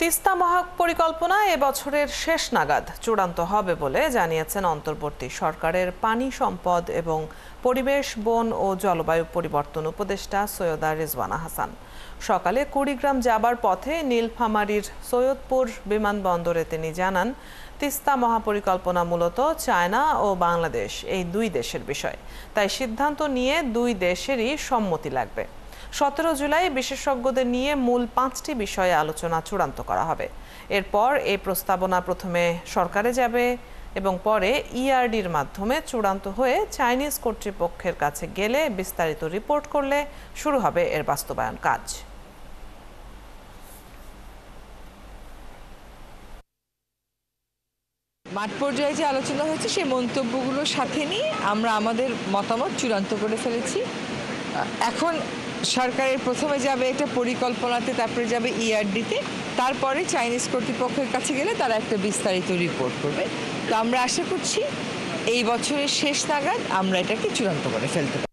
তিস্তা মহাপরিকল্পনা এবছরের শেষ নাগাদ চূড়ান্ত হবে বলে জানিয়েছেন অন্তর্বর্তী সরকারের পানি সম্পদ এবং পরিবেশ, বন ও জলবায়ু পরিবর্তন উপদেষ্টা সৈয়দা রিজওয়ানা হাসান। সকালে কুড়িগ্রাম যাবার পথে নীলফামারীর সৈয়দপুর বিমানবন্দরে তিনি জানান, তিস্তা মহাপরিকল্পনা মূলত চায়না ও বাংলাদেশ এই দুই দেশের বিষয়, তাই সিদ্ধান্ত নিয়ে দুই দেশেরই সম্মতি লাগবে। 17 জুলাই বিশেষজ্ঞদের নিয়ে মূল 5টি বিষয়ে আলোচনা চূড়ান্ত করা হবে। এরপর এই প্রস্তাবনা প্রথমে সরকারে যাবে এবং পরে ইআরডির মাধ্যমে চূড়ান্ত হয়ে চাইনিজ কর্তৃপক্ষের কাছে গেলে বিস্তারিত রিপোর্ট করলে শুরু হবে এর বাস্তবায়ন কাজ। মাঠ পর্যায়ে যে আলোচনা হয়েছে সেই মন্তব্যগুলোর সাথে নিয়ে আমরা আমাদের মতামত চূড়ান্ত করে ফেলেছি। এখন সরকারের প্রথমে যাবে একটা পরিকল্পনাতে, তারপরে যাবে ইআরডিতে, তারপরে চাইনিজ কর্তৃপক্ষের কাছে গেলে তারা একটা বিস্তারিত রিপোর্ট করবে। তো আমরা আশা করছি এই বছরের শেষ নাগাদ আমরা এটাকে চূড়ান্ত করে ফেলতে পারি।